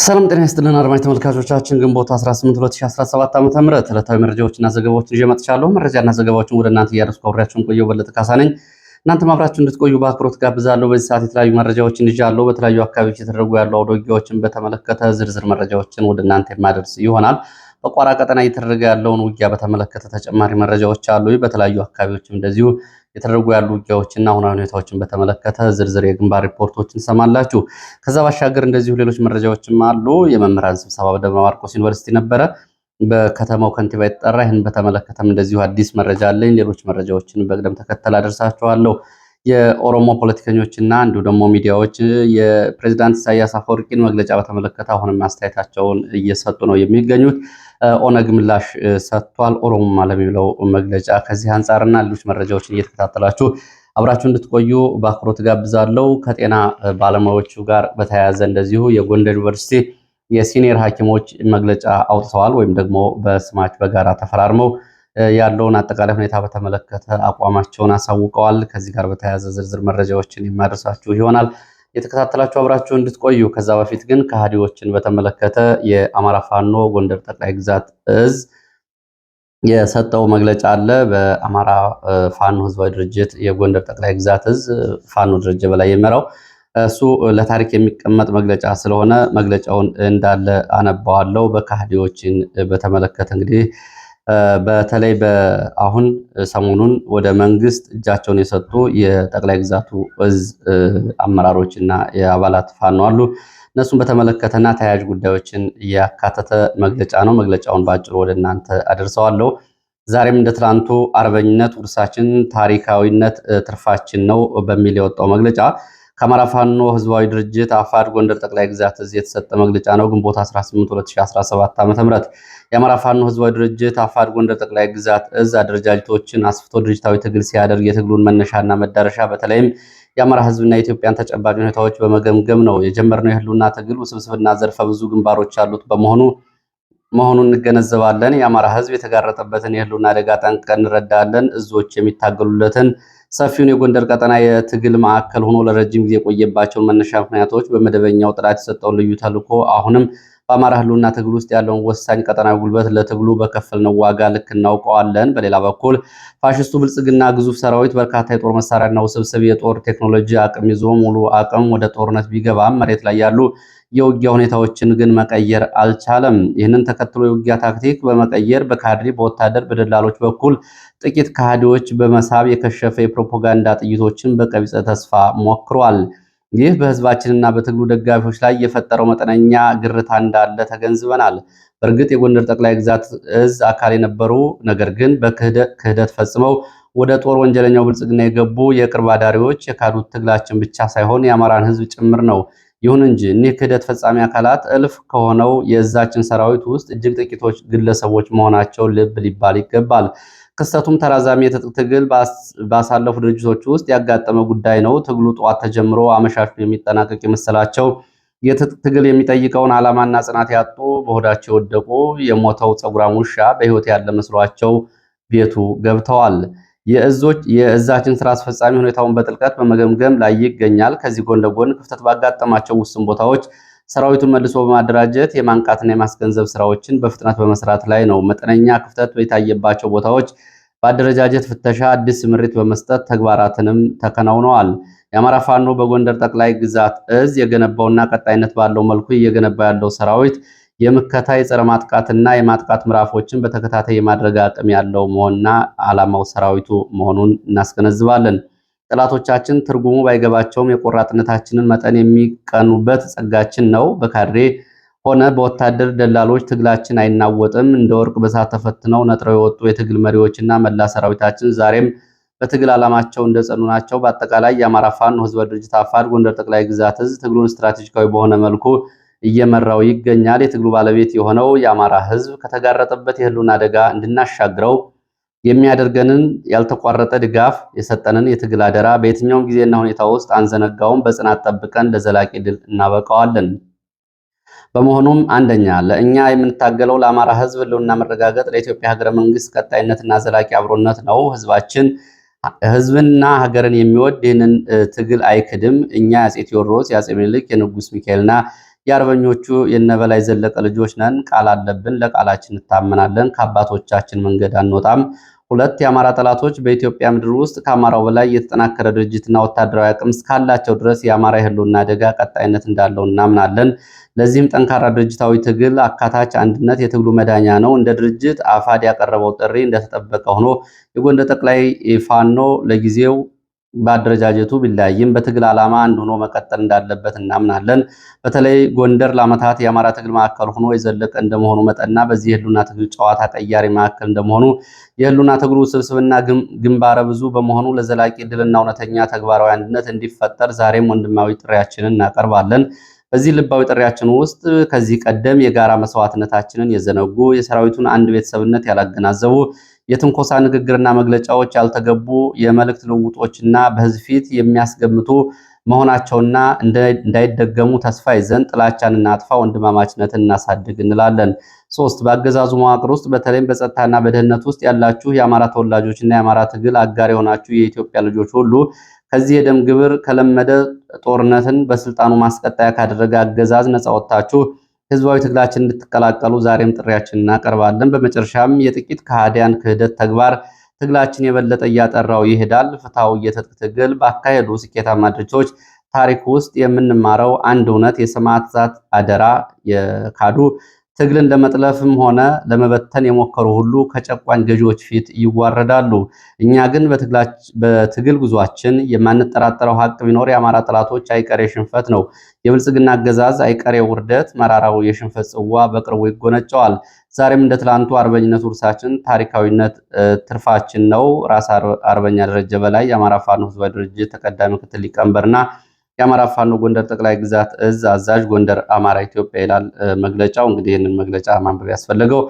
ሰላም ጤና ይስጥልን አድማጭ ተመልካቾቻችን ግንቦት 18 2017 ዓ.ም ዕለታዊ መረጃዎችና ዘገባዎችን ይዤ መጥቻለሁ። መረጃና ዘገባዎችን ወደ እናንተ እያደረስኩ አብሬያችሁን ቆየው በለጠ ካሳ ነኝ። እናንተም አብራችሁ እንድትቆዩ በአክብሮት ጋብዛለሁ። በዚህ ሰዓት የተለያዩ መረጃዎችን ይዣለሁ። በተለያዩ አካባቢዎች የተደረጉ ያሉ አውደ ውጊያዎችን በተመለከተ ዝርዝር መረጃዎችን ወደ እናንተ የማደርስ ይሆናል። በቋራ ቀጠና እየተደረገ ያለውን ውጊያ በተመለከተ ተጨማሪ መረጃዎች አሉ። በተለያዩ አካባቢዎችም እንደዚሁ የተደረጉ ያሉ ውጊያዎችና አሁናዊ ሁኔታዎችን በተመለከተ ዝርዝር የግንባር ሪፖርቶችን ሰማላችሁ። ከዛ ባሻገር እንደዚሁ ሌሎች መረጃዎችም አሉ። የመምህራን ስብሰባ በደብረ ማርቆስ ዩኒቨርሲቲ ነበረ። በከተማው ከንቲባ የተጠራ ይህን በተመለከተም እንደዚሁ አዲስ መረጃ አለኝ። ሌሎች መረጃዎችን በቅደም ተከተል አደርሳችኋለሁ። የኦሮሞ ፖለቲከኞችና እንዲሁ ደግሞ ሚዲያዎች የፕሬዝዳንት ኢሳያስ አፈወርቂን መግለጫ በተመለከተ አሁንም አስተያየታቸውን እየሰጡ ነው የሚገኙት። ኦነግ ምላሽ ሰጥቷል። ኦሮሞማ ለሚለው መግለጫ ከዚህ አንጻርና ሌሎች መረጃዎችን እየተከታተላችሁ አብራችሁ እንድትቆዩ በአክብሮት ጋብዛለሁ። ከጤና ባለሙያዎቹ ጋር በተያያዘ እንደዚሁ የጎንደር ዩኒቨርሲቲ የሲኒየር ሐኪሞች መግለጫ አውጥተዋል። ወይም ደግሞ በስማች በጋራ ተፈራርመው ያለውን አጠቃላይ ሁኔታ በተመለከተ አቋማቸውን አሳውቀዋል። ከዚህ ጋር በተያያዘ ዝርዝር መረጃዎችን የማደርሳችሁ ይሆናል። የተከታተላችሁ አብራችሁ እንድትቆዩ። ከዛ በፊት ግን ከሃዲዎችን በተመለከተ የአማራ ፋኖ ጎንደር ጠቅላይ ግዛት እዝ የሰጠው መግለጫ አለ። በአማራ ፋኖ ህዝባዊ ድርጅት የጎንደር ጠቅላይ ግዛት እዝ ፋኖ ደረጀ በላይ የመራው እሱ ለታሪክ የሚቀመጥ መግለጫ ስለሆነ መግለጫውን እንዳለ አነባዋለሁ። በከሃዲዎችን በተመለከተ እንግዲህ በተለይ አሁን ሰሞኑን ወደ መንግስት እጃቸውን የሰጡ የጠቅላይ ግዛቱ እዝ አመራሮች እና የአባላት ፋኖ አሉ። እነሱን በተመለከተና ተያያዥ ጉዳዮችን ያካተተ መግለጫ ነው። መግለጫውን በአጭሩ ወደ እናንተ አደርሰዋለሁ። ዛሬም እንደ ትላንቱ አርበኝነት ውርሳችን፣ ታሪካዊነት ትርፋችን ነው በሚል የወጣው መግለጫ ከአማራ ፋኖ ህዝባዊ ድርጅት አፋድ ጎንደር ጠቅላይ ግዛት እዝ የተሰጠ መግለጫ ነው። ግንቦት 18 2017 ዓ.ም የአማራ ፋኖ ህዝባዊ ድርጅት አፋድ ጎንደር ጠቅላይ ግዛት እዝ አደረጃጀቶችን አስፍቶ ድርጅታዊ ትግል ሲያደርግ የትግሉን መነሻና መዳረሻ በተለይም የአማራ ህዝብና የኢትዮጵያን ተጨባጭ ሁኔታዎች በመገምገም ነው የጀመርነው። የህልውና ትግል ውስብስብና ዘርፈ ብዙ ግንባሮች ያሉት መሆኑን እንገነዘባለን። የአማራ ህዝብ የተጋረጠበትን የህልውና አደጋ ጠንቅቀን እንረዳለን። እዞች የሚታገሉለትን ሰፊውን የጎንደር ቀጠና የትግል ማዕከል ሆኖ ለረጅም ጊዜ የቆየባቸውን መነሻ ምክንያቶች በመደበኛው ጥራት የሰጠውን ልዩ ተልዕኮ አሁንም በአማራ ህልውና ትግል ውስጥ ያለውን ወሳኝ ቀጠናዊ ጉልበት ለትግሉ በከፈልነው ዋጋ ልክ እናውቀዋለን። በሌላ በኩል ፋሽስቱ ብልጽግና ግዙፍ ሰራዊት በርካታ የጦር መሳሪያና ውስብስብ የጦር ቴክኖሎጂ አቅም ይዞ ሙሉ አቅም ወደ ጦርነት ቢገባም መሬት ላይ ያሉ የውጊያ ሁኔታዎችን ግን መቀየር አልቻለም። ይህንን ተከትሎ የውጊያ ታክቲክ በመቀየር በካድሬ በወታደር በደላሎች በኩል ጥቂት ከሃዲዎች በመሳብ የከሸፈ የፕሮፓጋንዳ ጥይቶችን በቀቢጸ ተስፋ ሞክሯል። ይህ በህዝባችንና በትግሉ ደጋፊዎች ላይ የፈጠረው መጠነኛ ግርታ እንዳለ ተገንዝበናል። በእርግጥ የጎንደር ጠቅላይ ግዛት እዝ አካል የነበሩ ነገር ግን በክህደት ፈጽመው ወደ ጦር ወንጀለኛው ብልጽግና የገቡ የቅርብ አዳሪዎች የካዱት ትግላችን ብቻ ሳይሆን የአማራን ህዝብ ጭምር ነው። ይሁን እንጂ እኒህ ክህደት ፈጻሚ አካላት እልፍ ከሆነው የእዛችን ሰራዊት ውስጥ እጅግ ጥቂቶች ግለሰቦች መሆናቸው ልብ ሊባል ይገባል። ክስተቱም ተራዛሚ የትጥቅ ትግል ባሳለፉ ድርጅቶች ውስጥ ያጋጠመ ጉዳይ ነው። ትግሉ ጠዋት ተጀምሮ አመሻሹ የሚጠናቀቅ የመሰላቸው የትጥቅ ትግል የሚጠይቀውን ዓላማና ጽናት ያጡ በሆዳቸው የወደቁ የሞተው ፀጉራም ውሻ በህይወት ያለ መስሏቸው ቤቱ ገብተዋል። የእዛችን ስራ አስፈጻሚ ሁኔታውን በጥልቀት በመገምገም ላይ ይገኛል። ከዚህ ጎን ለጎን ክፍተት ባጋጠማቸው ውስን ቦታዎች ሰራዊቱን መልሶ በማደራጀት የማንቃትና የማስገንዘብ ስራዎችን በፍጥነት በመስራት ላይ ነው። መጠነኛ ክፍተት የታየባቸው ቦታዎች በአደረጃጀት ፍተሻ፣ አዲስ ስምሪት በመስጠት ተግባራትንም ተከናውነዋል። የአማራ ፋኖ በጎንደር ጠቅላይ ግዛት እዝ የገነባውና ቀጣይነት ባለው መልኩ እየገነባ ያለው ሰራዊት የምከታ የጸረ ማጥቃትና የማጥቃት ምዕራፎችን በተከታታይ የማድረግ አቅም ያለው መሆንና ዓላማው ሰራዊቱ መሆኑን እናስገነዝባለን። ጠላቶቻችን ትርጉሙ ባይገባቸውም የቆራጥነታችንን መጠን የሚቀኑበት ጸጋችን ነው። በካድሬ ሆነ በወታደር ደላሎች ትግላችን አይናወጥም። እንደ ወርቅ በሳት ተፈትነው ነጥረው የወጡ የትግል መሪዎችና መላ ሰራዊታችን ዛሬም በትግል ዓላማቸው እንደጸኑ ናቸው። በአጠቃላይ የአማራ ፋኖ ህዝባዊ ድርጅት አፋድ ጎንደር ጠቅላይ ግዛት እዝ ትግሉን ስትራቴጂካዊ በሆነ መልኩ እየመራው ይገኛል። የትግሉ ባለቤት የሆነው የአማራ ህዝብ ከተጋረጠበት የህልውና አደጋ እንድናሻግረው የሚያደርገንን ያልተቋረጠ ድጋፍ የሰጠንን የትግል አደራ በየትኛውም ጊዜና ሁኔታ ውስጥ አንዘነጋውም። በጽናት ጠብቀን ለዘላቂ ድል እናበቃዋለን። በመሆኑም አንደኛ ለእኛ የምንታገለው ለአማራ ህዝብ ህልውና መረጋገጥ፣ ለኢትዮጵያ ሀገረ መንግስት ቀጣይነትና ዘላቂ አብሮነት ነው። ህዝብንና ሀገርን የሚወድ ይህንን ትግል አይክድም። እኛ የአፄ ቴዎድሮስ፣ የአፄ ምኒልክ፣ የንጉስ ሚካኤልና የአርበኞቹ የነበላይ ዘለቀ ልጆች ነን። ቃል አለብን፣ ለቃላችን እንታመናለን፣ ከአባቶቻችን መንገድ አንወጣም። ሁለት የአማራ ጠላቶች በኢትዮጵያ ምድር ውስጥ ከአማራው በላይ የተጠናከረ ድርጅትና ወታደራዊ አቅም እስካላቸው ድረስ የአማራ የህልውና አደጋ ቀጣይነት እንዳለው እናምናለን። ለዚህም ጠንካራ ድርጅታዊ ትግል፣ አካታች አንድነት የትግሉ መዳኛ ነው። እንደ ድርጅት አፋድ ያቀረበው ጥሪ እንደተጠበቀ ሆኖ የጎንደር ጠቅላይ ፋኖ ለጊዜው በአደረጃጀቱ ቢለያይም በትግል ዓላማ አንድ ሆኖ መቀጠል እንዳለበት እናምናለን። በተለይ ጎንደር ለዓመታት የአማራ ትግል ማዕከል ሆኖ የዘለቀ እንደመሆኑ መጠንና በዚህ የህልውና ትግል ጨዋታ ቀያሪ ማዕከል እንደመሆኑ የህልውና ትግሉ ስብስብና ግንባረ ብዙ በመሆኑ ለዘላቂ ድልና እውነተኛ ተግባራዊ አንድነት እንዲፈጠር ዛሬም ወንድማዊ ጥሪያችንን እናቀርባለን። በዚህ ልባዊ ጥሪያችን ውስጥ ከዚህ ቀደም የጋራ መስዋዕትነታችንን የዘነጉ የሰራዊቱን አንድ ቤተሰብነት ያላገናዘቡ የትንኮሳ ንግግርና መግለጫዎች ያልተገቡ የመልእክት ልውጦችና በህዝብ ፊት የሚያስገምቱ መሆናቸውና እንዳይደገሙ ተስፋ ይዘን ጥላቻን እናጥፋ፣ ወንድማማችነትን እናሳድግ እንላለን። 3 በአገዛዙ መዋቅር ውስጥ በተለይም በጸጥታና በደህንነት ውስጥ ያላችሁ የአማራ ተወላጆችና የአማራ ትግል አጋር የሆናችሁ የኢትዮጵያ ልጆች ሁሉ ከዚህ የደም ግብር ከለመደ ጦርነትን በስልጣኑ ማስቀጠያ ካደረገ አገዛዝ ነፃ ወጥታችሁ ህዝባዊ ትግላችን እንድትቀላቀሉ ዛሬም ጥሪያችንን እናቀርባለን። በመጨረሻም የጥቂት ከሃዲያን ክህደት ተግባር ትግላችን የበለጠ እያጠራው ይሄዳል። ፍትሐዊ የትጥቅ ትግል ባካሄዱ ስኬታማ ድርጅቶች ታሪክ ውስጥ የምንማረው አንድ እውነት የሰማዕታት አደራ የካዱ ትግልን ለመጥለፍም ሆነ ለመበተን የሞከሩ ሁሉ ከጨቋኝ ገዢዎች ፊት ይዋረዳሉ። እኛ ግን በትግል ጉዟችን የማንጠራጠረው ሀቅ ቢኖር የአማራ ጠላቶች አይቀሬ ሽንፈት ነው። የብልጽግና አገዛዝ አይቀሬ ውርደት፣ መራራው የሽንፈት ጽዋ በቅርቡ ይጎነጨዋል። ዛሬም እንደ ትላንቱ አርበኝነት ውርሳችን፣ ታሪካዊነት ትርፋችን ነው። ራስ አርበኛ ደረጀ በላይ የአማራ ፋኖ ህዝባዊ ድርጅት ተቀዳሚ ምክትል ሊቀመንበርና የአማራ ፋኖ ጎንደር ጠቅላይ ግዛት እዝ አዛዥ ጎንደር አማራ ኢትዮጵያ ይላል መግለጫው። እንግዲህ ይህንን መግለጫ ማንበብ ያስፈለገው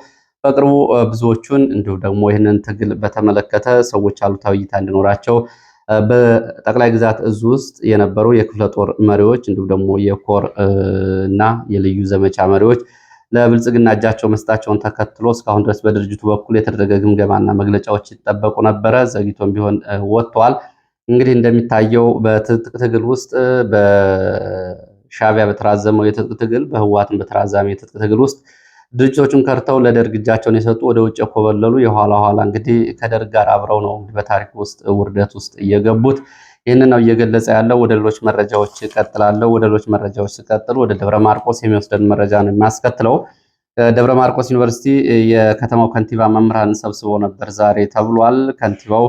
በቅርቡ ብዙዎቹን እንዲሁም ደግሞ ይህንን ትግል በተመለከተ ሰዎች አሉታዊ እይታ እንዲኖራቸው በጠቅላይ ግዛት እዝ ውስጥ የነበሩ የክፍለ ጦር መሪዎች እንዲሁም ደግሞ የኮር እና የልዩ ዘመቻ መሪዎች ለብልጽግና እጃቸው መስጣቸውን ተከትሎ እስካሁን ድረስ በድርጅቱ በኩል የተደረገ ግምገማና መግለጫዎች ይጠበቁ ነበረ። ዘግይቶም ቢሆን ወጥቷል። እንግዲህ እንደሚታየው በትጥቅ ትግል ውስጥ በሻዕቢያ በተራዘመው የትጥቅ ትግል በህወሓትም በተራዘመ የትጥቅ ትግል ውስጥ ድርጅቶቹን ከርተው ለደርግ እጃቸውን የሰጡ ወደ ውጭ የኮበለሉ የኋላ ኋላ እንግዲህ ከደርግ ጋር አብረው ነው በታሪክ ውስጥ ውርደት ውስጥ እየገቡት። ይህንን ነው እየገለጸ ያለው። ወደ ሌሎች መረጃዎች እቀጥላለሁ። ወደ ሌሎች መረጃዎች ሲቀጥል ወደ ደብረ ማርቆስ የሚወስደን መረጃ ነው የሚያስከትለው። ደብረ ማርቆስ ዩኒቨርሲቲ የከተማው ከንቲባ መምህራን ሰብስቦ ነበር ዛሬ ተብሏል። ከንቲባው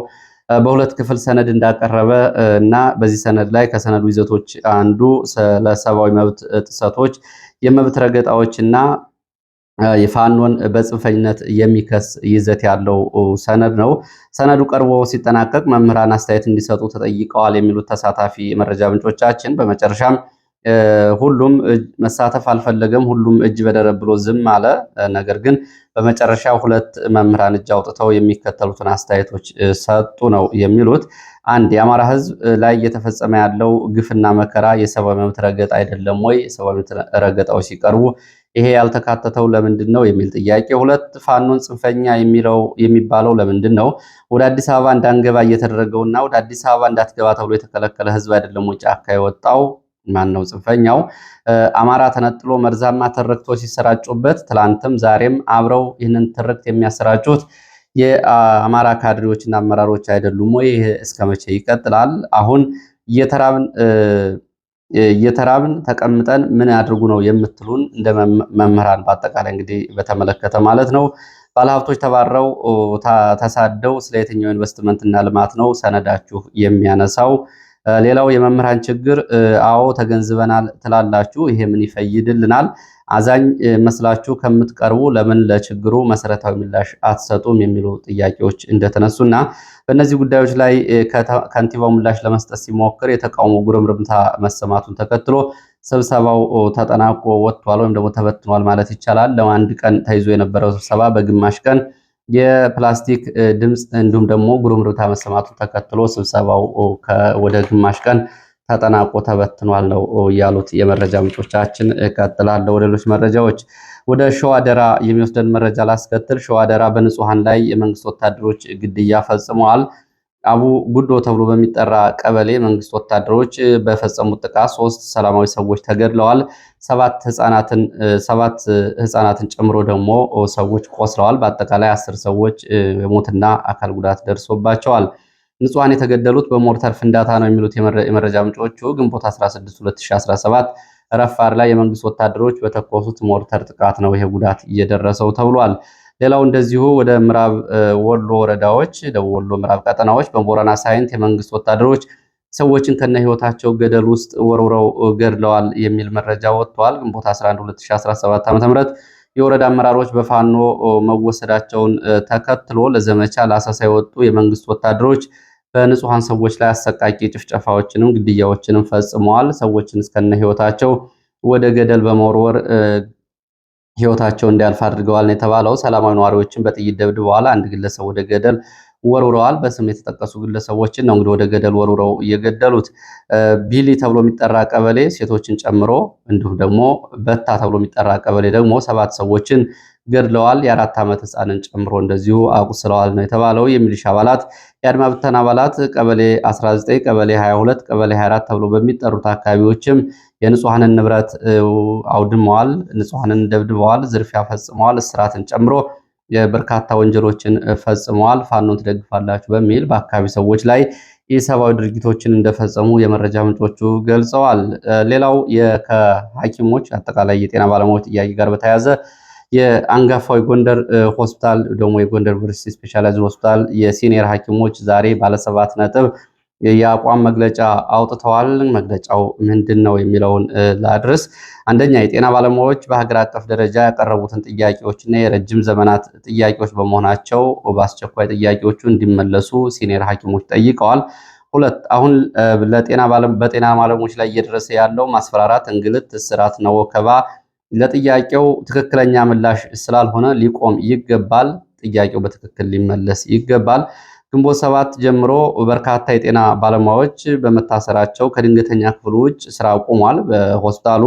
በሁለት ክፍል ሰነድ እንዳቀረበ እና በዚህ ሰነድ ላይ ከሰነዱ ይዘቶች አንዱ ስለ ሰብአዊ መብት ጥሰቶች፣ የመብት ረገጣዎች እና የፋኖን በጽንፈኝነት የሚከስ ይዘት ያለው ሰነድ ነው። ሰነዱ ቀርቦ ሲጠናቀቅ መምህራን አስተያየት እንዲሰጡ ተጠይቀዋል የሚሉት ተሳታፊ የመረጃ ምንጮቻችን በመጨረሻም ሁሉም መሳተፍ አልፈለገም፣ ሁሉም እጅ በደረብ ብሎ ዝም አለ። ነገር ግን በመጨረሻ ሁለት መምህራን እጅ አውጥተው የሚከተሉትን አስተያየቶች ሰጡ ነው የሚሉት። አንድ የአማራ ሕዝብ ላይ እየተፈጸመ ያለው ግፍና መከራ የሰብአዊ መብት ረገጣ አይደለም ወይ? የሰብአዊ መብት ረገጣዎች ሲቀርቡ ይሄ ያልተካተተው ለምንድን ነው የሚል ጥያቄ። ሁለት ፋኖን ጽንፈኛ የሚባለው ለምንድን ነው? ወደ አዲስ አበባ እንዳንገባ እየተደረገውና ወደ አዲስ አበባ እንዳትገባ ተብሎ የተከለከለ ሕዝብ አይደለም ወይ ጫካ የወጣው? ማን ነው ጽንፈኛው? አማራ ተነጥሎ መርዛማ ትርክቶች ሲሰራጩበት ትላንትም ዛሬም አብረው ይህንን ትርክት የሚያሰራጩት የአማራ ካድሬዎችና አመራሮች አይደሉም ወይ? ይህ እስከ መቼ ይቀጥላል? አሁን እየተራብን ተቀምጠን ምን ያድርጉ ነው የምትሉን? እንደ መምህራን በአጠቃላይ እንግዲህ በተመለከተ ማለት ነው። ባለሀብቶች ተባረው ተሳደው ስለ የትኛው ኢንቨስትመንትና ልማት ነው ሰነዳችሁ የሚያነሳው? ሌላው የመምህራን ችግር አዎ ተገንዝበናል ትላላችሁ፣ ይሄ ምን ይፈይድልናል? አዛኝ መስላችሁ ከምትቀርቡ ለምን ለችግሩ መሰረታዊ ምላሽ አትሰጡም? የሚሉ ጥያቄዎች እንደተነሱና በእነዚህ ጉዳዮች ላይ ከንቲባው ምላሽ ለመስጠት ሲሞክር የተቃውሞ ጉርምርምታ መሰማቱን ተከትሎ ስብሰባው ተጠናቆ ወጥቷል ወይም ደግሞ ተበትኗል ማለት ይቻላል። ለአንድ ቀን ተይዞ የነበረው ስብሰባ በግማሽ ቀን የፕላስቲክ ድምፅ እንዲሁም ደግሞ ጉርምርምታ መሰማቱን ተከትሎ ስብሰባው ወደ ግማሽ ቀን ተጠናቆ ተበትኗል ነው ያሉት የመረጃ ምንጮቻችን። እቀጥላለሁ ወደ ሌሎች መረጃዎች። ወደ ሸዋደራ የሚወስደን መረጃ ላስከትል። ሸዋደራ በንጹሃን ላይ የመንግስት ወታደሮች ግድያ ፈጽመዋል። አቡ ጉዶ ተብሎ በሚጠራ ቀበሌ መንግስት ወታደሮች በፈጸሙት ጥቃት 3 ሰላማዊ ሰዎች ተገድለዋል። 7 ህፃናትን ጨምሮ ደግሞ ሰዎች ቆስለዋል። በአጠቃላይ 10 ሰዎች የሞትና አካል ጉዳት ደርሶባቸዋል። ንጹሐን የተገደሉት በሞርተር ፍንዳታ ነው የሚሉት የመረጃ ምንጮቹ ግንቦት 16 2017 ረፋድ ላይ የመንግስት ወታደሮች በተኮሱት ሞርተር ጥቃት ነው ይሄ ጉዳት እየደረሰው ተብሏል። ሌላው እንደዚሁ ወደ ምዕራብ ወሎ ወረዳዎች፣ ደቡብ ወሎ ምዕራብ ቀጠናዎች በቦረና ሳይንት የመንግስት ወታደሮች ሰዎችን ከነ ህይወታቸው ገደል ውስጥ ወርውረው ገድለዋል የሚል መረጃ ወጥቷል። ግንቦት 11 2017 ዓ.ም የወረዳ አመራሮች በፋኖ መወሰዳቸውን ተከትሎ ለዘመቻ ለአሳሳ የወጡ የመንግስት ወታደሮች በንጹሃን ሰዎች ላይ አሰቃቂ ጭፍጨፋዎችንም ግድያዎችንም ፈጽመዋል። ሰዎችን እስከነ ህይወታቸው ወደ ገደል በመወርወር ህይወታቸው እንዲያልፍ አድርገዋል ነው የተባለው። ሰላማዊ ነዋሪዎችን በጥይት ደብድበዋል። አንድ ግለሰብ ወደ ገደል ወርውረዋል። በስም የተጠቀሱ ግለሰቦችን ነው እንግዲህ ወደ ገደል ወርውረው እየገደሉት። ቢሊ ተብሎ የሚጠራ ቀበሌ ሴቶችን ጨምሮ እንዲሁም ደግሞ በታ ተብሎ የሚጠራ ቀበሌ ደግሞ 7 ሰዎችን ገድለዋል። የ4 ዓመት ህፃንን ጨምሮ እንደዚሁ አቁስለዋል ነው የተባለው። የሚሊሻ አባላት፣ የአድማ ብተና አባላት ቀበሌ 19፣ ቀበሌ 22፣ ቀበሌ 24 ተብሎ በሚጠሩት አካባቢዎችም የንጹሐንን ንብረት አውድመዋል፣ ንጹሐንን ደብድበዋል፣ ዝርፊያ ፈጽመዋል፣ እስራትን ጨምሮ በርካታ ወንጀሎችን ፈጽመዋል። ፋኖን ትደግፋላችሁ በሚል በአካባቢ ሰዎች ላይ የሰብአዊ ድርጊቶችን እንደፈጸሙ የመረጃ ምንጮቹ ገልጸዋል። ሌላው ከሐኪሞች አጠቃላይ የጤና ባለሙያዎች ጥያቄ ጋር በተያያዘ የአንጋፋው የጎንደር ሆስፒታል ደግሞ የጎንደር ዩኒቨርሲቲ ስፔሻላይዝድ ሆስፒታል የሲኒየር ሐኪሞች ዛሬ ባለ7 ነጥብ የአቋም መግለጫ አውጥተዋል። መግለጫው ምንድን ነው የሚለውን ላድርስ። አንደኛ፣ የጤና ባለሙያዎች በሀገር አቀፍ ደረጃ ያቀረቡትን ጥያቄዎችና የረጅም ዘመናት ጥያቄዎች በመሆናቸው በአስቸኳይ ጥያቄዎቹ እንዲመለሱ ሲኒየር ሐኪሞች ጠይቀዋል። 2፣ አሁን በጤና ባለሙያዎች ላይ እየደረሰ ያለው ማስፈራራት፣ እንግልት፣ እስራትና ወከባ ለጥያቄው ትክክለኛ ምላሽ ስላልሆነ ሊቆም ይገባል። ጥያቄው በትክክል ሊመለስ ይገባል። ግንቦት 7 ጀምሮ በርካታ የጤና ባለሙያዎች በመታሰራቸው ከድንገተኛ ክፍሉ ውጭ ስራ ቆሟል። በሆስፒታሉ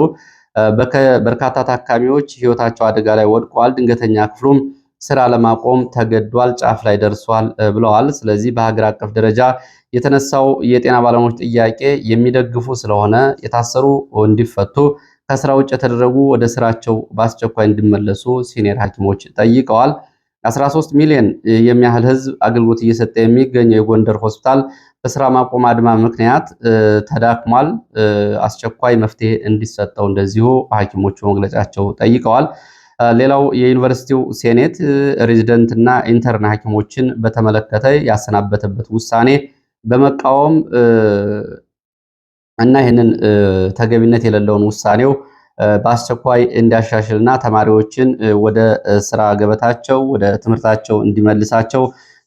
በርካታ ታካሚዎች ህይወታቸው አደጋ ላይ ወድቀዋል። ድንገተኛ ክፍሉም ስራ ለማቆም ተገዷል፣ ጫፍ ላይ ደርሷል ብለዋል። ስለዚህ በሀገር አቀፍ ደረጃ የተነሳው የጤና ባለሙያዎች ጥያቄ የሚደግፉ ስለሆነ የታሰሩ እንዲፈቱ፣ ከስራ ውጭ የተደረጉ ወደ ስራቸው በአስቸኳይ እንዲመለሱ ሲኒየር ሐኪሞች ጠይቀዋል። 13 ሚሊዮን የሚያህል ህዝብ አገልግሎት እየሰጠ የሚገኘው የጎንደር ሆስፒታል በስራ ማቆም አድማ ምክንያት ተዳክሟል። አስቸኳይ መፍትሄ እንዲሰጠው እንደዚሁ ሐኪሞቹ መግለጫቸው ጠይቀዋል። ሌላው የዩኒቨርሲቲው ሴኔት ሬዚደንት እና ኢንተርን ሐኪሞችን በተመለከተ ያሰናበተበት ውሳኔ በመቃወም እና ይህንን ተገቢነት የሌለውን ውሳኔው በአስቸኳይ እንዲያሻሽልና ተማሪዎችን ወደ ስራ ገበታቸው ወደ ትምህርታቸው እንዲመልሳቸው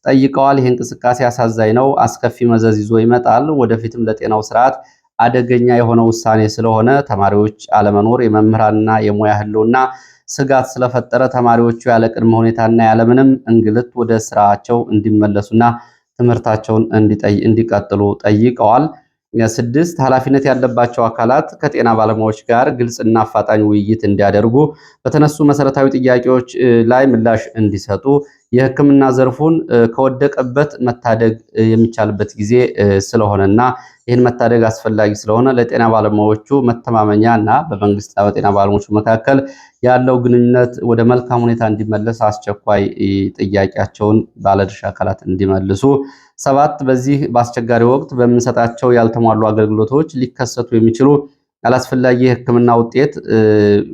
ጠይቀዋል። ይህ እንቅስቃሴ አሳዛኝ ነው፣ አስከፊ መዘዝ ይዞ ይመጣል። ወደፊትም ለጤናው ስርዓት አደገኛ የሆነ ውሳኔ ስለሆነ ተማሪዎች አለመኖር የመምህራንና የሙያ ህልውና ስጋት ስለፈጠረ ተማሪዎቹ ያለ ቅድመ ሁኔታና ያለምንም እንግልት ወደ ስራቸው እንዲመለሱና ትምህርታቸውን እንዲቀጥሉ ጠይቀዋል። 6 ኃላፊነት ያለባቸው አካላት ከጤና ባለሙያዎች ጋር ግልጽና አፋጣኝ ውይይት እንዲያደርጉ፣ በተነሱ መሰረታዊ ጥያቄዎች ላይ ምላሽ እንዲሰጡ፣ የሕክምና ዘርፉን ከወደቀበት መታደግ የሚቻልበት ጊዜ ስለሆነና ይህን መታደግ አስፈላጊ ስለሆነ ለጤና ባለሙያዎቹ መተማመኛና በመንግስትና በጤና ባለሙያዎቹ መካከል ያለው ግንኙነት ወደ መልካም ሁኔታ እንዲመለስ አስቸኳይ ጥያቄያቸውን ባለድርሻ አካላት እንዲመልሱ። 7 በዚህ በአስቸጋሪ ወቅት በምንሰጣቸው ያልተሟሉ አገልግሎቶች ሊከሰቱ የሚችሉ አላስፈላጊ የሕክምና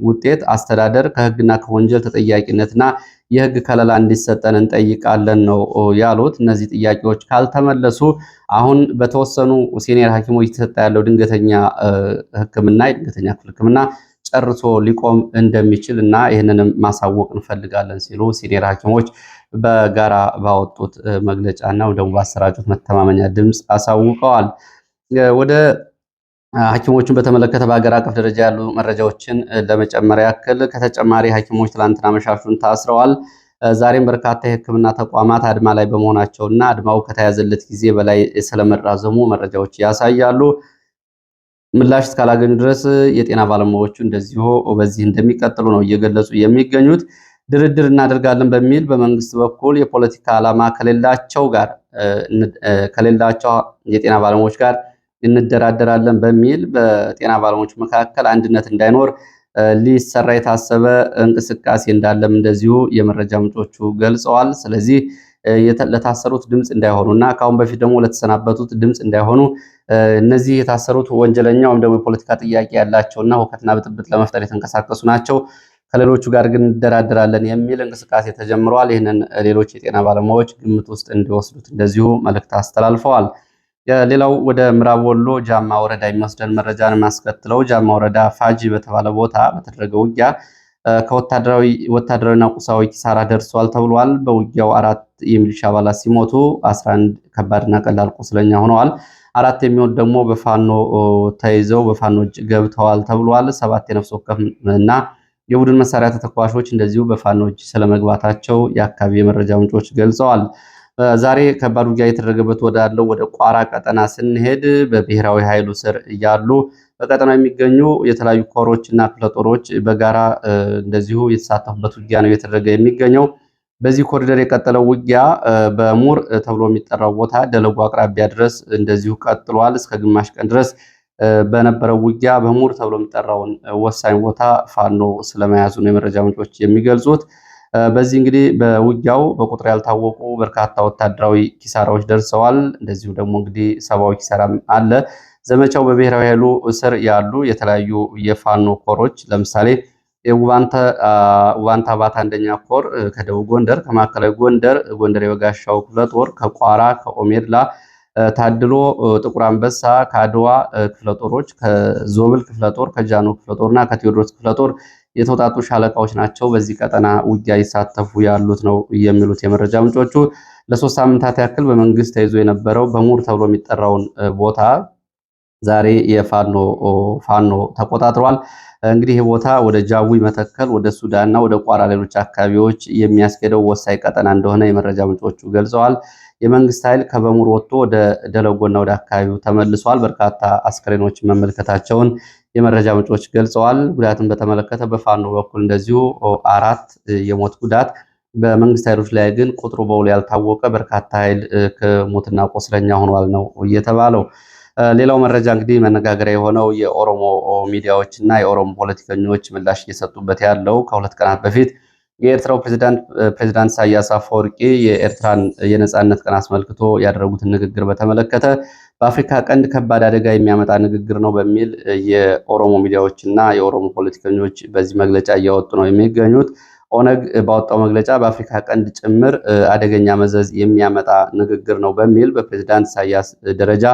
ውጤት አስተዳደር ከህግና ከወንጀል ተጠያቂነትና የህግ ከለላ እንዲሰጠን እንጠይቃለን ነው ያሉት። እነዚህ ጥያቄዎች ካልተመለሱ አሁን በተወሰኑ ሲኒየር ሐኪሞች የተሰጠ ያለው ድንገተኛ ሕክምና የድንገተኛ ክፍል ሕክምና ጨርሶ ሊቆም እንደሚችል እና ይህንንም ማሳወቅ እንፈልጋለን ሲሉ ሲኒየር ሐኪሞች በጋራ ባወጡት መግለጫና ደግሞ ባሰራጩት መተማመኛ ድምፅ አሳውቀዋል። ወደ ሐኪሞቹን በተመለከተ በሀገር አቀፍ ደረጃ ያሉ መረጃዎችን ለመጨመር ያክል ከተጨማሪ ሐኪሞች ትላንትና መሻሹን ታስረዋል። ዛሬም በርካታ የሕክምና ተቋማት አድማ ላይ በመሆናቸውና አድማው ከተያዘለት ጊዜ በላይ ስለመራዘሙ መረጃዎች ያሳያሉ። ምላሽ እስካላገኙ ድረስ የጤና ባለሙያዎቹ እንደዚሁ በዚህ እንደሚቀጥሉ ነው እየገለጹ የሚገኙት። ድርድር እናደርጋለን በሚል በመንግስት በኩል የፖለቲካ ዓላማ ከሌላቸው የጤና ባለሙያዎች ጋር እንደራደራለን በሚል በጤና ባለሙያዎች መካከል አንድነት እንዳይኖር ሊሰራ የታሰበ እንቅስቃሴ እንዳለም እንደዚሁ የመረጃ ምንጮቹ ገልጸዋል። ስለዚህ ለታሰሩት ድምፅ እንዳይሆኑና ከአሁን በፊት ደግሞ ለተሰናበቱት ድምፅ እንዳይሆኑ እነዚህ የታሰሩት ወንጀለኛ ወይም ደግሞ የፖለቲካ ጥያቄ ያላቸውና ሁከትና ብጥብጥ ለመፍጠር የተንቀሳቀሱ ናቸው፣ ከሌሎቹ ጋር ግን እንደራደራለን የሚል እንቅስቃሴ ተጀምረዋል። ይህንን ሌሎች የጤና ባለሙያዎች ግምት ውስጥ እንዲወስዱት እንደዚሁ መልእክት አስተላልፈዋል። ሌላው ወደ ምዕራብ ወሎ ጃማ ወረዳ የሚወስደን መረጃን ማስከትለው ጃማ ወረዳ ፋጂ በተባለ ቦታ በተደረገ ውጊያ ወታደራዊና ቁሳዊ ኪሳራ ደርሷል ተብሏል። በውጊያው 4 የሚሊሻ አባላት ሲሞቱ 11 ከባድና ቀላል ቁስለኛ ሆነዋል። 4 የሚሆኑ ደግሞ በፋኖ ተይዘው በፋኖ እጅ ገብተዋል ተብሏል። 7 የነፍስ ወከፍ እና የቡድን መሳሪያ ተተኳሾች እንደዚሁ በፋኖ እጅ ስለመግባታቸው የአካባቢ የመረጃ ምንጮች ገልጸዋል። ዛሬ ከባድ ውጊያ የተደረገበት ወዳለው ወደ ቋራ ቀጠና ስንሄድ በብሔራዊ ኃይሉ ስር እያሉ በቀጠናው የሚገኙ የተለያዩ ኮሮች እና ክፍለ ጦሮች በጋራ እንደዚሁ የተሳተፉበት ውጊያ ነው እየተደረገ የሚገኘው። በዚህ ኮሪደር የቀጠለው ውጊያ በሙር ተብሎ የሚጠራው ቦታ ደለጉ አቅራቢያ ድረስ እንደዚሁ ቀጥሏል። እስከ ግማሽ ቀን ድረስ በነበረው ውጊያ በሙር ተብሎ የሚጠራውን ወሳኝ ቦታ ፋኖ ስለመያዙ ነው የመረጃ ምንጮች የሚገልጹት። በዚህ እንግዲህ በውጊያው በቁጥር ያልታወቁ በርካታ ወታደራዊ ኪሳራዎች ደርሰዋል። እንደዚሁ ደግሞ እንግዲህ ሰብአዊ ኪሳራም አለ። ዘመቻው በብሔራዊ ኃይሉ ስር ያሉ የተለያዩ የፋኖ ኮሮች ለምሳሌ ውባንታ ባት አንደኛ ኮር ከደቡብ ጎንደር፣ ከማዕከላዊ ጎንደር የበጋሻው ክፍለ ጦር፣ ከቋራ፣ ከኦሜድላ ታድሎ፣ ጥቁር አንበሳ፣ ከአድዋ ክፍለ ጦሮች፣ ከዞብል ክፍለ ጦር፣ ከጃኖ ክፍለ ጦርና ከቴዎድሮስ ክፍለ ጦር የተውጣጡ ሻለቃዎች ናቸው በዚህ ቀጠና ውጊያ ይሳተፉ ያሉት ነው የሚሉት የመረጃ ምንጮቹ። ለ3 ሳምንታት ያክል በመንግስት ተይዞ የነበረው በሙር ተብሎ የሚጠራውን ቦታ ዛሬ ፋኖ ተቆጣጥሯል። እንግዲህ ይህ ቦታ ወደ ጃዊ መተከል፣ ወደ ሱዳንና ወደ ቋራ ሌሎች አካባቢዎች የሚያስኬደው ወሳኝ ቀጠና እንደሆነ የመረጃ ምንጮቹ ገልጸዋል። የመንግስት ኃይል ከበሙር ወጥቶ ወደ ደለጎና ወደ አካባቢው ተመልሷል። በርካታ አስከሬኖችን መመልከታቸውን የመረጃ ምንጮች ገልጸዋል። ጉዳትን በተመለከተ በፋኖ በኩል እንደዚሁ 4 የሞት ጉዳት፣ በመንግስት ኃይሎች ላይ ግን ቁጥሩ በውል ያልታወቀ በርካታ ኃይል ከሞትና ቆስለኛ ሆኗል ነው እየተባለው። ሌላው መረጃ እንግዲህ መነጋገሪያ የሆነው የኦሮሞ ሚዲያዎች እና የኦሮሞ ፖለቲከኞች ምላሽ እየሰጡበት ያለው ከ2 ቀናት በፊት የኤርትራው ፕሬዚዳንት ኢሳያስ አፈወርቂ የኤርትራን የነጻነት ቀን አስመልክቶ ያደረጉትን ንግግር በተመለከተ በአፍሪካ ቀንድ ከባድ አደጋ የሚያመጣ ንግግር ነው በሚል የኦሮሞ ሚዲያዎች እና የኦሮሞ ፖለቲከኞች በዚህ መግለጫ እያወጡ ነው የሚገኙት። ኦነግ ባወጣው መግለጫ በአፍሪካ ቀንድ ጭምር አደገኛ መዘዝ የሚያመጣ ንግግር ነው በሚል በፕሬዚዳንት ኢሳያስ ደረጃ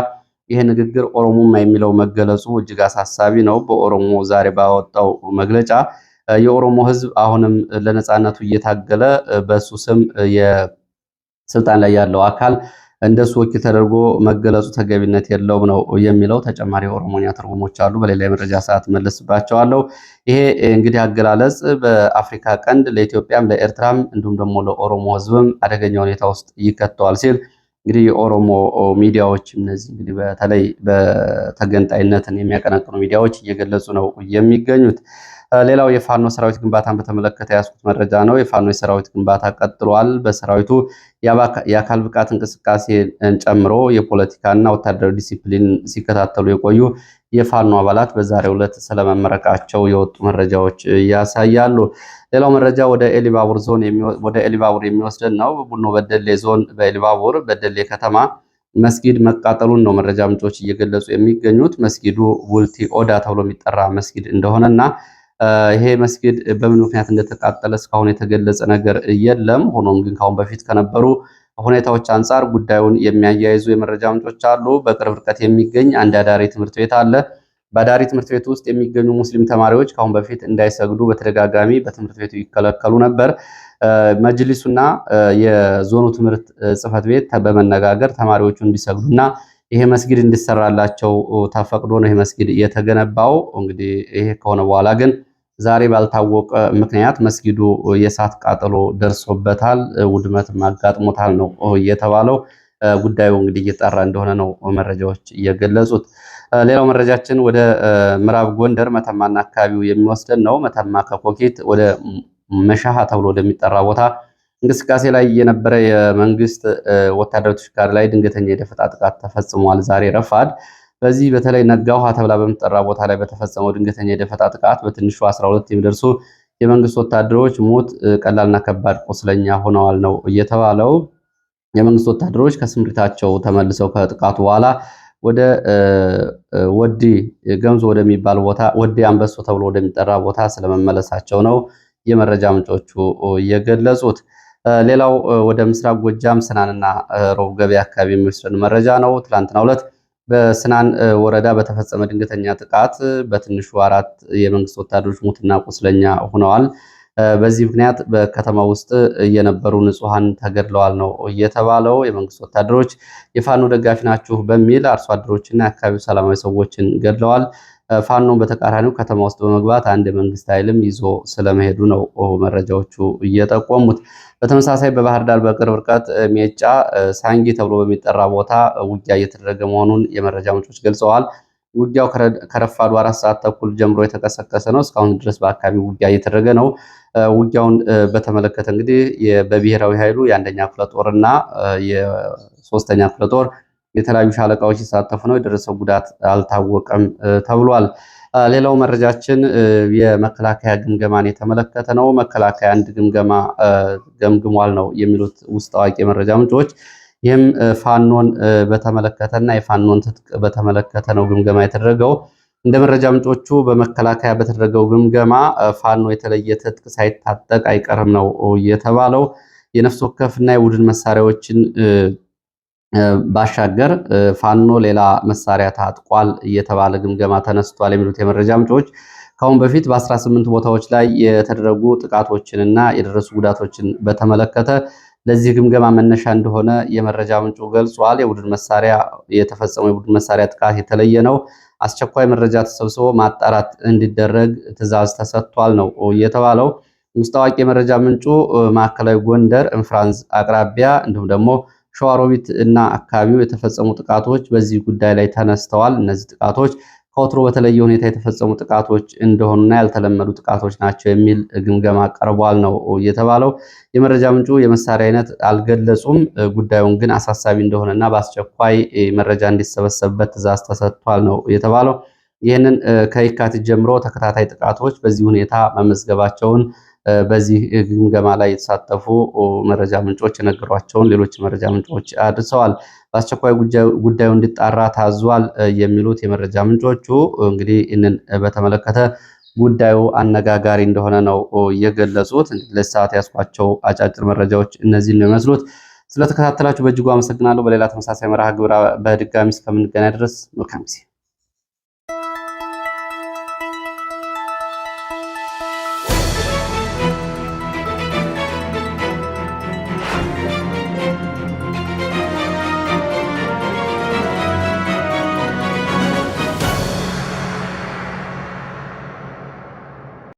ይህ ንግግር ኦሮሞማ የሚለው መገለጹ እጅግ አሳሳቢ ነው። በኦሮሞ ዛሬ ባወጣው መግለጫ የኦሮሞ ሕዝብ አሁንም ለነጻነቱ እየታገለ በሱ ስም የስልጣን ላይ ያለው አካል እንደሱ ወኪል ተደርጎ መገለጹ ተገቢነት የለውም ነው የሚለው። ተጨማሪ የኦሮሞኛ ትርጉሞች አሉ፣ በሌላ የመረጃ ሰዓት መለስባቸዋለሁ። ይሄ እንግዲህ አገላለጽ በአፍሪካ ቀንድ ለኢትዮጵያም ለኤርትራም እንዲሁም ደግሞ ለኦሮሞ ሕዝብም አደገኛ ሁኔታ ውስጥ ይከተዋል ሲል እንግዲህ የኦሮሞ ሚዲያዎች እነዚህ እንግዲህ በተለይ በተገንጣይነትን የሚያቀነቅኑ ሚዲያዎች እየገለጹ ነው የሚገኙት። ሌላው የፋኖ ሰራዊት ግንባታን በተመለከተ ያስኩት መረጃ ነው። የፋኖ የሰራዊት ግንባታ ቀጥሏል። በሰራዊቱ የአካል ብቃት እንቅስቃሴን ጨምሮ የፖለቲካና ወታደራዊ ዲሲፕሊን ሲከታተሉ የቆዩ የፋኖ አባላት በዛሬው ዕለት ስለመመረቃቸው የወጡ መረጃዎች ያሳያሉ። ሌላው መረጃ ወደ ኤሊባቡር የሚወስደን ነው። ቡኖ በደሌ ዞን በኤሊባቡር በደሌ ከተማ መስጊድ መቃጠሉን ነው መረጃ ምንጮች እየገለጹ የሚገኙት። መስጊዱ ቡልቲ ኦዳ ተብሎ የሚጠራ መስጊድ እንደሆነና ይሄ መስጊድ በምን ምክንያት እንደተቃጠለ እስካሁን የተገለጸ ነገር የለም። ሆኖም ግን ካሁን በፊት ከነበሩ ሁኔታዎች አንጻር ጉዳዩን የሚያያይዙ የመረጃ ምንጮች አሉ። በቅርብ ርቀት የሚገኝ አንድ አዳሪ ትምህርት ቤት አለ። በአዳሪ ትምህርት ቤት ውስጥ የሚገኙ ሙስሊም ተማሪዎች ካሁን በፊት እንዳይሰግዱ በተደጋጋሚ በትምህርት ቤቱ ይከለከሉ ነበር። መጅሊሱና የዞኑ ትምህርት ጽሕፈት ቤት በመነጋገር ተማሪዎቹ እንዲሰግዱና ይሄ መስጊድ እንዲሰራላቸው ተፈቅዶ ነው ይሄ መስጊድ የተገነባው። እንግዲህ ይሄ ከሆነ በኋላ ግን ዛሬ ባልታወቀ ምክንያት መስጊዱ የእሳት ቃጠሎ ደርሶበታል፣ ውድመትም አጋጥሞታል ነው የተባለው። ጉዳዩ እንግዲህ እየጠራ እንደሆነ ነው መረጃዎች እየገለጹት። ሌላው መረጃችን ወደ ምዕራብ ጎንደር መተማና አካባቢው የሚወስደን ነው። መተማ ከኮኬት ወደ መሻሃ ተብሎ ወደሚጠራ ቦታ እንቅስቃሴ ላይ የነበረ የመንግስት ወታደራዊ ተሽከርካሪ ላይ ድንገተኛ የደፈጣ ጥቃት ተፈጽሟል ዛሬ ረፋድ። በዚህ በተለይ ነጋ ውሃ ተብላ በምትጠራ ቦታ ላይ በተፈጸመው ድንገተኛ የደፈጣ ጥቃት በትንሹ 12 የሚደርሱ የመንግስት ወታደሮች ሞት፣ ቀላልና ከባድ ቁስለኛ ሆነዋል ነው እየተባለው። የመንግስት ወታደሮች ከስምሪታቸው ተመልሰው ከጥቃቱ በኋላ ወደ ወዲ ገምዞ ወደሚባል ቦታ ወዲ አንበሶ ተብሎ ወደሚጠራ ቦታ ስለመመለሳቸው ነው የመረጃ ምንጮቹ የገለጹት። ሌላው ወደ ምስራቅ ጎጃም ስናንና ሮብ ገበያ አካባቢ የሚወስደን መረጃ ነው። ትላንትናው ዕለት በስናን ወረዳ በተፈጸመ ድንገተኛ ጥቃት በትንሹ 4 የመንግስት ወታደሮች ሞትና ቁስለኛ ሆነዋል። በዚህ ምክንያት በከተማ ውስጥ የነበሩ ንጹሃን ተገድለዋል ነው የተባለው። የመንግስት ወታደሮች የፋኖ ደጋፊ ናችሁ በሚል አርሶ አደሮችና የአካባቢው ሰላማዊ ሰዎችን ገድለዋል። ፋኖን በተቃራኒው ከተማ ውስጥ በመግባት አንድ የመንግስት ኃይልም ይዞ ስለመሄዱ ነው መረጃዎቹ እየጠቆሙት። በተመሳሳይ በባህር ዳር በቅርብ ርቀት ሜጫ ሳንጊ ተብሎ በሚጠራ ቦታ ውጊያ እየተደረገ መሆኑን የመረጃ ምንጮች ገልጸዋል። ውጊያው ከረፋዱ 4 ሰዓት ተኩል ጀምሮ የተቀሰቀሰ ነው። እስካሁን ድረስ በአካባቢው ውጊያ እየተደረገ ነው። ውጊያውን በተመለከተ እንግዲህ በብሔራዊ ኃይሉ የአንደኛ ክፍለ ጦር እና የሶስተኛ ክፍለ ጦር የተለያዩ ሻለቃዎች ሲሳተፉ ነው። የደረሰው ጉዳት አልታወቀም ተብሏል። ሌላው መረጃችን የመከላከያ ግምገማን የተመለከተ ነው። መከላከያ አንድ ግምገማ ገምግሟል ነው የሚሉት ውስጥ አዋቂ የመረጃ ምንጮች። ይህም ፋኖን በተመለከተና የፋኖን ትጥቅ በተመለከተ ነው ግምገማ የተደረገው። እንደ መረጃ ምንጮቹ በመከላከያ በተደረገው ግምገማ ፋኖ የተለየ ትጥቅ ሳይታጠቅ አይቀርም ነው የተባለው። የነፍስ ወከፍና የቡድን መሳሪያዎችን ባሻገር ፋኖ ሌላ መሳሪያ ታጥቋል እየተባለ ግምገማ ተነስቷል የሚሉት የመረጃ ምንጮች ከአሁን በፊት በ18 ቦታዎች ላይ የተደረጉ ጥቃቶችንና የደረሱ ጉዳቶችን በተመለከተ ለዚህ ግምገማ መነሻ እንደሆነ የመረጃ ምንጩ ገልጿል። የተፈጸመው የቡድን መሳሪያ ጥቃት የተለየ ነው። አስቸኳይ መረጃ ተሰብስቦ ማጣራት እንዲደረግ ትዕዛዝ ተሰጥቷል ነው የተባለው። ውስጥ አዋቂ የመረጃ ምንጩ ማዕከላዊ ጎንደር እንፍራንዝ አቅራቢያ እንዲሁም ደግሞ ሸዋሮቢት እና አካባቢው የተፈጸሙ ጥቃቶች በዚህ ጉዳይ ላይ ተነስተዋል። እነዚህ ጥቃቶች ከወትሮ በተለየ ሁኔታ የተፈጸሙ ጥቃቶች እንደሆኑና ያልተለመዱ ጥቃቶች ናቸው የሚል ግምገማ ቀርቧል ነው የተባለው። የመረጃ ምንጩ የመሳሪያ አይነት አልገለጹም። ጉዳዩን ግን አሳሳቢ እንደሆነና በአስቸኳይ መረጃ እንዲሰበሰብበት ትዕዛዝ ተሰጥቷል ነው የተባለው። ይህንን ከየካቲት ጀምሮ ተከታታይ ጥቃቶች በዚህ ሁኔታ መመዝገባቸውን በዚህ ግምገማ ላይ የተሳተፉ መረጃ ምንጮች የነገሯቸውን ሌሎች መረጃ ምንጮች አድርሰዋል። በአስቸኳይ ጉዳዩ እንዲጣራ ታዟል የሚሉት የመረጃ ምንጮቹ እንግዲህ ይህንን በተመለከተ ጉዳዩ አነጋጋሪ እንደሆነ ነው የገለጹት። ለሰዓት ያስኳቸው አጫጭር መረጃዎች እነዚህን ነው የሚመስሉት። ስለተከታተላችሁ በእጅጉ አመሰግናለሁ። በሌላ ተመሳሳይ መርሃ ግብር በድጋሚ እስከምንገናኝ ድረስ መልካም ጊዜ